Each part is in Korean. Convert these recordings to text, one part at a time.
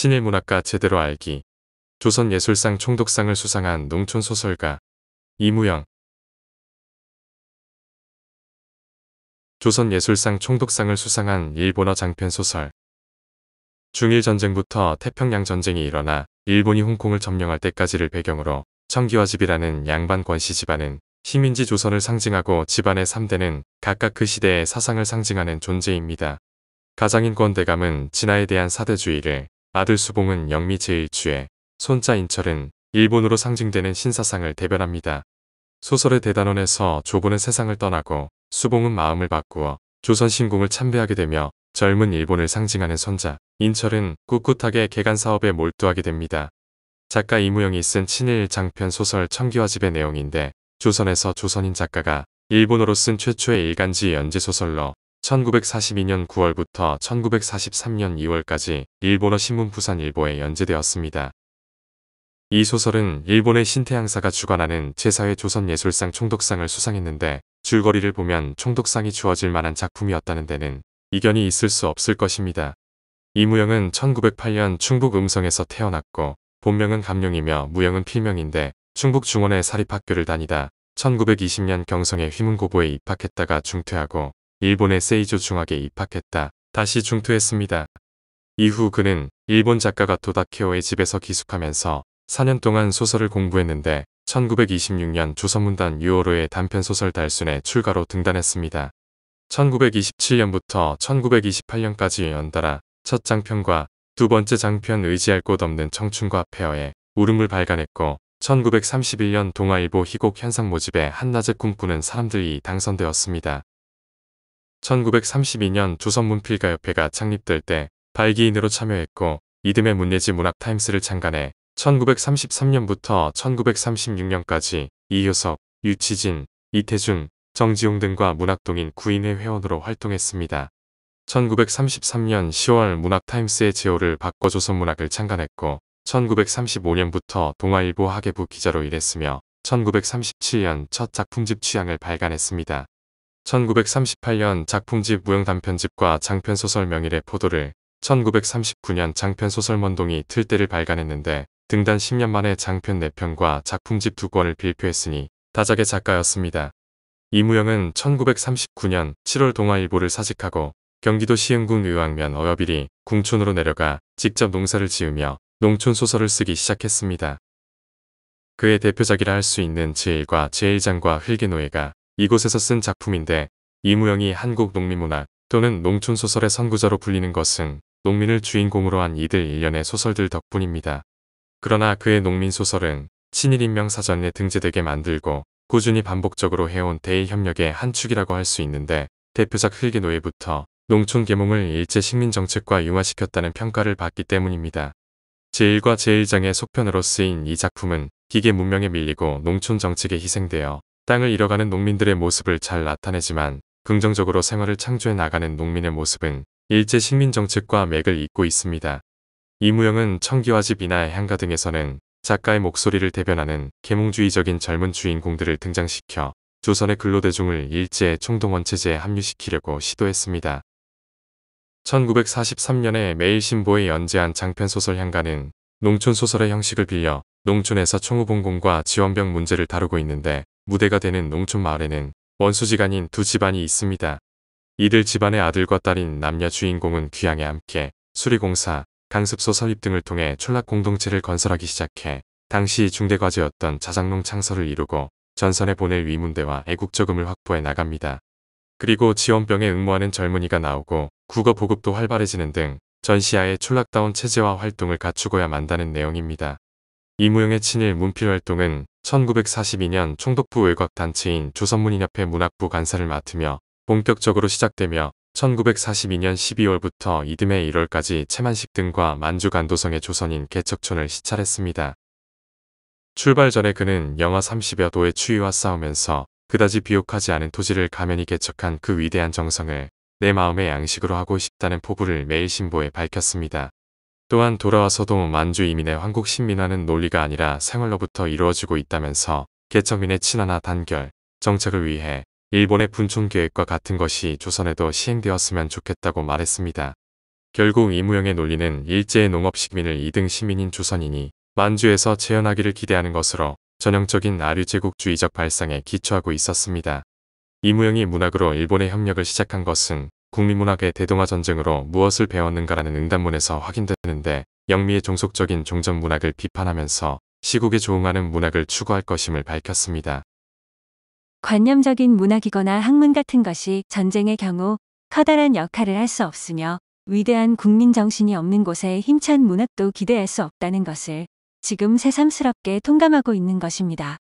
친일 문학과 제대로 알기. 조선예술상 총독상을 수상한 농촌소설가 이무영. 조선예술상 총독상을 수상한 일본어 장편소설. 중일전쟁부터 태평양전쟁이 일어나 일본이 홍콩을 점령할 때까지를 배경으로 청기와 집이라는 양반 권씨 집안은 식민지 조선을 상징하고 집안의 3대는 각각 그 시대의 사상을 상징하는 존재입니다. 가장인 권대감은 진화에 대한 사대주의를, 아들 수봉은 영미 제1주의, 손자 인철은 일본으로 상징되는 신사상을 대변합니다. 소설의 대단원에서 조보는 세상을 떠나고 수봉은 마음을 바꾸어 조선 신궁을 참배하게 되며 젊은 일본을 상징하는 손자 인철은 꿋꿋하게 개간 사업에 몰두하게 됩니다. 작가 이무영이 쓴 친일 장편 소설 청기와 집의 내용인데 조선에서 조선인 작가가 일본어로 쓴 최초의 일간지 연재소설로 1942년 9월부터 1943년 2월까지 일본어 신문 부산일보에 연재되었습니다. 이 소설은 일본의 신태양사가 주관하는 제4회 조선예술상 총독상을 수상했는데 줄거리를 보면 총독상이 주어질 만한 작품이었다는 데는 이견이 있을 수 없을 것입니다. 이무영은 1908년 충북 음성에서 태어났고 본명은 감룡이며 무영은 필명인데 충북 중원의 사립학교를 다니다 1920년 경성의 휘문고고에 입학했다가 중퇴하고 일본의 세이조 중학에 입학했다 다시 중퇴했습니다. 이후 그는 일본 작가가 도다케오의 집에서 기숙하면서 4년 동안 소설을 공부했는데 1926년 조선문단 유오로의 단편소설 달순의 출가로 등단했습니다. 1927년부터 1928년까지 연달아 첫 장편과 두 번째 장편 의지할 곳 없는 청춘과 폐허에 울음을 발간했고 1931년 동아일보 희곡 현상 모집에 한낮에 꿈꾸는 사람들이 당선되었습니다. 1932년 조선문필가협회가 창립될 때 발기인으로 참여했고 이듬해 문예지 문학타임스를 창간해 1933년부터 1936년까지 이효석, 유치진, 이태준, 정지용 등과 문학동인 9인회 회원으로 활동했습니다. 1933년 10월 문학타임스의 제호를 바꿔 조선문학을 창간했고 1935년부터 동아일보 학예부 기자로 일했으며 1937년 첫 작품집 취향을 발간했습니다. 1938년 작품집 무용단편집과 장편소설 명일의 포도를 1939년 장편소설 먼동이 틀대를 발간했는데 등단 10년 만에 장편 4편과 작품집 2권을 빌표했으니 다작의 작가였습니다. 이무영은 1939년 7월 동아일보를 사직하고 경기도 시흥군 의왕면 어여비리 궁촌으로 내려가 직접 농사를 지으며 농촌소설을 쓰기 시작했습니다. 그의 대표작이라 할 수 있는 제1과 제1장과 흘개노예가 이곳에서 쓴 작품인데 이무영이 한국 농민문학 또는 농촌소설의 선구자로 불리는 것은 농민을 주인공으로 한 이들 일련의 소설들 덕분입니다. 그러나 그의 농민소설은 친일인명사전에 등재되게 만들고 꾸준히 반복적으로 해온 대일협력의 한 축이라고 할 수 있는데 대표작 흘개노예부터 농촌계몽을 일제 식민정책과 융화시켰다는 평가를 받기 때문입니다. 제1과 제1장의 속편으로 쓰인 이 작품은 기계 문명에 밀리고 농촌 정책에 희생되어 땅을 잃어가는 농민들의 모습을 잘 나타내지만 긍정적으로 생활을 창조해 나가는 농민의 모습은 일제 식민정책과 맥을 잇고 있습니다. 이무영은 청기와 집이나 향가 등에서는 작가의 목소리를 대변하는 계몽주의적인 젊은 주인공들을 등장시켜 조선의 근로대중을 일제의 총동원체제에 합류시키려고 시도했습니다. 1943년에 매일신보에 연재한 장편소설 향가는 농촌소설의 형식을 빌려 농촌에서 총후봉공과 지원병 문제를 다루고 있는데 무대가 되는 농촌마을에는 원수지간인 두 집안이 있습니다. 이들 집안의 아들과 딸인 남녀 주인공은 귀향에 함께 수리공사, 강습소 설립 등을 통해 촌락 공동체를 건설하기 시작해 당시 중대과제였던 자작농 창설을 이루고 전선에 보낼 위문대와 애국저금을 확보해 나갑니다. 그리고 지원병에 응모하는 젊은이가 나오고 국어 보급도 활발해지는 등 전시하에 촌락다운 체제와 활동을 갖추고야 만다는 내용입니다. 이무영의 친일 문필 활동은 1942년 총독부 외곽단체인 조선문인협회 문학부 간사를 맡으며 본격적으로 시작되며 1942년 12월부터 이듬해 1월까지 채만식 등과 만주 간도성의 조선인 개척촌을 시찰했습니다. 출발 전에 그는 영하 30여 도의 추위와 싸우면서 그다지 비옥하지 않은 토지를 가면히 개척한 그 위대한 정성을 내 마음의 양식으로 하고 싶다는 포부를 매일신보에 밝혔습니다. 또한 돌아와서도 만주 이민의 황국 신민화는 논리가 아니라 생활로부터 이루어지고 있다면서 개척민의 친화나 단결, 정착을 위해 일본의 분촌계획과 같은 것이 조선에도 시행되었으면 좋겠다고 말했습니다. 결국 이무영의 논리는 일제의 농업식민을 2등 시민인 조선인이 만주에서 재현하기를 기대하는 것으로 전형적인 아류제국주의적 발상에 기초하고 있었습니다. 이무영이 문학으로 일본의 협력을 시작한 것은 국민문학의 대동아 전쟁으로 무엇을 배웠는가라는 응답문에서 확인되는데 영미의 종속적인 종전 문학을 비판하면서 시국에 조응하는 문학을 추구할 것임을 밝혔습니다. 관념적인 문학이거나 학문 같은 것이 전쟁의 경우 커다란 역할을 할 수 없으며 위대한 국민 정신이 없는 곳에 힘찬 문학도 기대할 수 없다는 것을 지금 새삼스럽게 통감하고 있는 것입니다.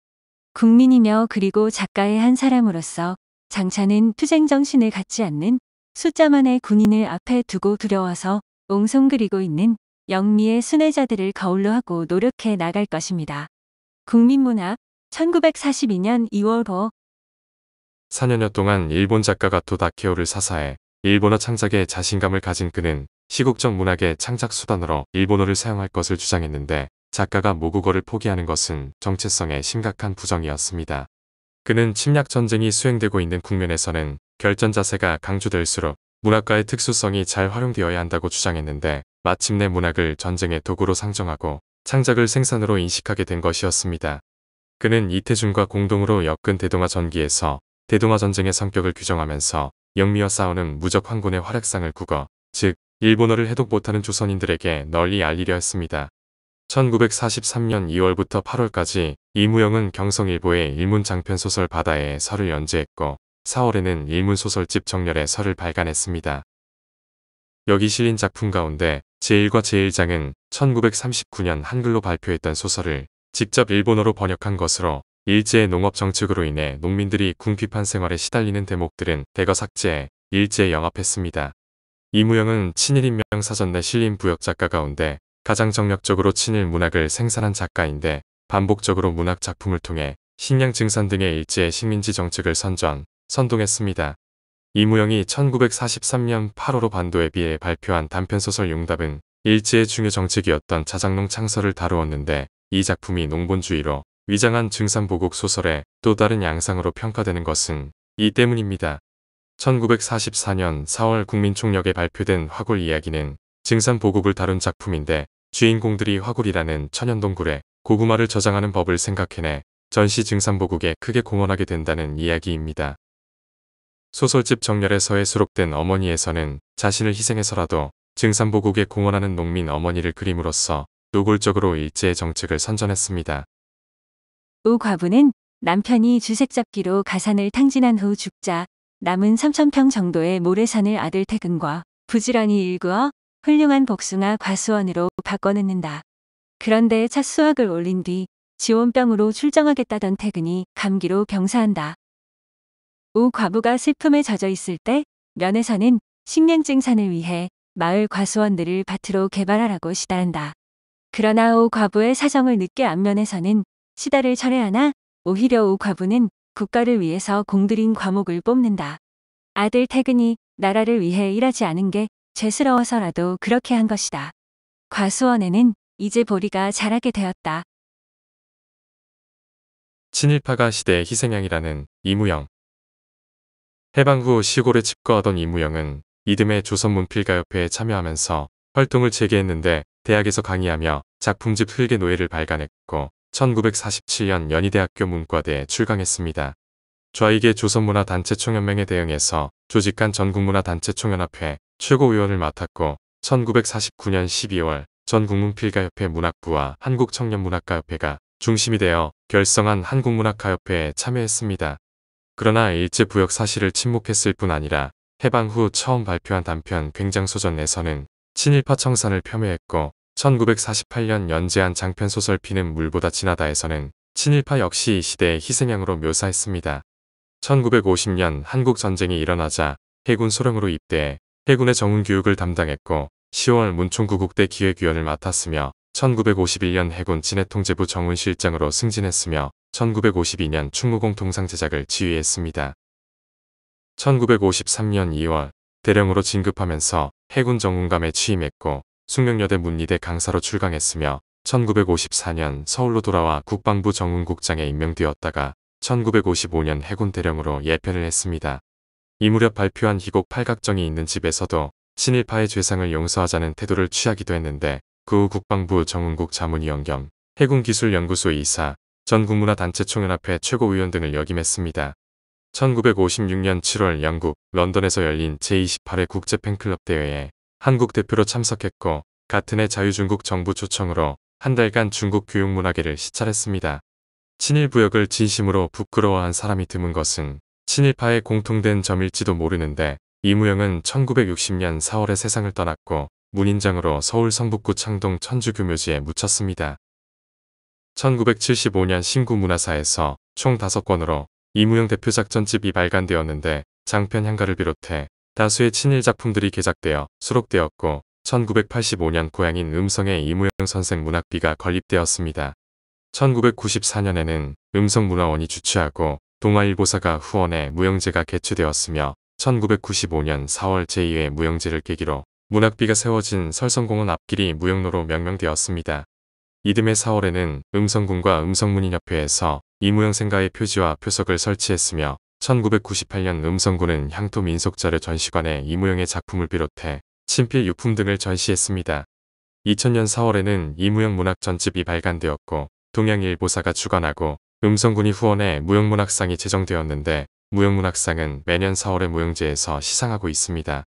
국민이며 그리고 작가의 한 사람으로서 장차는 투쟁 정신을 갖지 않는 숫자만의 군인을 앞에 두고 두려워서 옹송그리고 있는 영미의 순애자들을 거울로 하고 노력해 나갈 것입니다. 국민문학 1942년 2월 5 4년여 동안 일본 작가 가토 다케오를 사사해 일본어 창작에 자신감을 가진 그는 시국적 문학의 창작 수단으로 일본어를 사용할 것을 주장했는데 작가가 모국어를 포기하는 것은 정체성의 심각한 부정이었습니다. 그는 침략 전쟁이 수행되고 있는 국면에서는 결전 자세가 강조될수록 문학가의 특수성이 잘 활용되어야 한다고 주장했는데 마침내 문학을 전쟁의 도구로 상정하고 창작을 생산으로 인식하게 된 것이었습니다. 그는 이태준과 공동으로 엮은 대동아 전기에서 대동아 전쟁의 성격을 규정하면서 영미와 싸우는 무적 황군의 활약상을 국어, 즉 일본어를 해독 못하는 조선인들에게 널리 알리려 했습니다. 1943년 2월부터 8월까지 이무영은 경성일보의 일문 장편소설 바다에 설을 연재했고 4월에는 일문 소설집 정렬의 설을 발간했습니다. 여기 실린 작품 가운데 제1과 제1장은 1939년 한글로 발표했던 소설을 직접 일본어로 번역한 것으로 일제의 농업 정책으로 인해 농민들이 궁핍한 생활에 시달리는 대목들은 대거 삭제해 일제에 영합했습니다. 이무영은 친일인명 사전 내 실린 부역 작가 가운데 가장 정력적으로 친일 문학을 생산한 작가인데 반복적으로 문학 작품을 통해 식량 증산 등의 일제의 식민지 정책을 선동했습니다. 이무영이 1943년 8월 반도에 비해 발표한 단편소설 용답은 일제의 중요 정책이었던 자작농 창설을 다루었는데 이 작품이 농본주의로 위장한 증산보국 소설의 또 다른 양상으로 평가되는 것은 이 때문입니다. 1944년 4월 국민총력에 발표된 화굴 이야기는 증산보국을 다룬 작품인데 주인공들이 화굴이라는 천연동굴에 고구마를 저장하는 법을 생각해내 전시 증산보국에 크게 공헌하게 된다는 이야기입니다. 소설집 정렬에서에 수록된 어머니에서는 자신을 희생해서라도 증산보국에 공헌하는 농민 어머니를 그림으로써 노골적으로 일제의 정책을 선전했습니다. 우 과부는 남편이 주색잡기로 가산을 탕진한 후 죽자 남은 3,000평 정도의 모래산을 아들 태근과 부지런히 일구어 훌륭한 복숭아 과수원으로 바꿔놓는다. 그런데 첫 수확을 올린 뒤 지원병으로 출정하겠다던 태근이 감기로 병사한다. 우 과부가 슬픔에 젖어 있을 때 면에서는 식량 증산을 위해 마을 과수원들을 밭으로 개발하라고 시달한다. 그러나 우 과부의 사정을 늦게 안 면에서는 시달을 철회하나 오히려 우 과부는 국가를 위해서 공들인 과목을 뽑는다. 아들 태근이 나라를 위해 일하지 않은 게 죄스러워서라도 그렇게 한 것이다. 과수원에는 이제 보리가 자라게 되었다. 친일파가 시대의 희생양이라는 이무영. 해방 후 시골에 집거하던 이무영은 이듬해 조선문필가협회에 참여하면서 활동을 재개했는데 대학에서 강의하며 작품집 흙의 노예를 발간했고 1947년 연희대학교 문과대에 출강했습니다. 좌익의 조선문화단체총연맹에 대응해서 조직한 전국문화단체총연합회 최고위원을 맡았고 1949년 12월 전국문필가협회 문학부와 한국청년문학가협회가 중심이 되어 결성한 한국문학가협회에 참여했습니다. 그러나 일제부역 사실을 침묵했을 뿐 아니라 해방 후 처음 발표한 단편 굉장소전에서는 친일파 청산을 폄훼했고 1948년 연재한 장편소설 피는 물보다 진하다에서는 친일파 역시 이 시대의 희생양으로 묘사했습니다. 1950년 한국전쟁이 일어나자 해군 소령으로 입대해 해군의 정훈교육을 담당했고 10월 문총구국대 기획위원을 맡았으며 1951년 해군 진해통제부 정훈실장으로 승진했으며 1952년 충무공 동상 제작을 지휘했습니다. 1953년 2월 대령으로 진급하면서 해군 정훈감에 취임했고 숙명여대 문리대 강사로 출강했으며 1954년 서울로 돌아와 국방부 정훈국장에 임명되었다가 1955년 해군 대령으로 예편을 했습니다. 이 무렵 발표한 희곡 팔각정이 있는 집에서도 친일파의 죄상을 용서하자는 태도를 취하기도 했는데 그 후 국방부 정은국 자문위원 겸 해군기술연구소 이사, 전국문화단체 총연합회 최고위원 등을 역임했습니다. 1956년 7월 영국 런던에서 열린 제28회 국제 팬클럽 대회에 한국 대표로 참석했고 같은 해 자유중국 정부 초청으로 한 달간 중국 교육문화계를 시찰했습니다. 친일부역을 진심으로 부끄러워한 사람이 드문 것은 친일파의 공통된 점일지도 모르는데 이무영은 1960년 4월에 세상을 떠났고 문인장으로 서울 성북구 창동 천주교묘지에 묻혔습니다. 1975년 신구문화사에서 총 5권으로 이무영 대표작 전집이 발간되었는데 장편 향가를 비롯해 다수의 친일 작품들이 개작되어 수록되었고 1985년 고향인 음성에 이무영 선생 문학비가 건립되었습니다. 1994년에는 음성문화원이 주최하고 동아일보사가 후원해 무형제가 개최되었으며 1995년 4월 제2회 무형제를 계기로 문학비가 세워진 설성공원 앞길이 무형로로 명명되었습니다. 이듬해 4월에는 음성군과 음성문인협회에서 이무영 생가의 표지와 표석을 설치했으며 1998년 음성군은 향토민속자료 전시관에 이무영의 작품을 비롯해 친필 유품 등을 전시했습니다. 2000년 4월에는 이무영 문학 전집이 발간되었고 동양일보사가 주관하고 음성군이 후원해 무형문학상이 제정되었는데 무형문학상은 매년 4월의 무형제에서 시상하고 있습니다.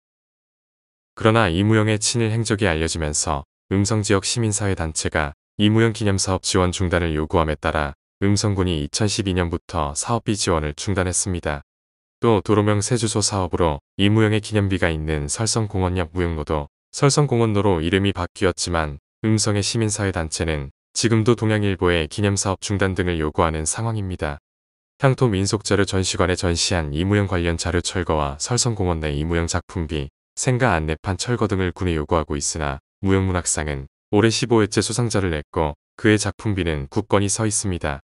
그러나 이무영의 친일 행적이 알려지면서 음성지역 시민사회단체가 이무영 기념사업 지원 중단을 요구함에 따라 음성군이 2012년부터 사업비 지원을 중단했습니다. 또 도로명 세주소 사업으로 이무영의 기념비가 있는 설성공원 옆 무형로도 설성공원로로 이름이 바뀌었지만 음성의 시민사회단체는 지금도 동양일보의 기념사업 중단 등을 요구하는 상황입니다. 향토민속자료 전시관에 전시한 이무영 관련 자료 철거와 설성공원 내 이무영 작품비, 생가 안내판 철거 등을 군에 요구하고 있으나 무형문학상은 올해 15회째 수상자를 냈고 그의 작품비는 굳건히 서 있습니다.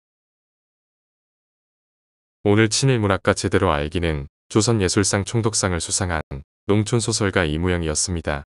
오늘 친일문학과 제대로 알기는 조선예술상 총독상을 수상한 농촌소설가 이무영이었습니다.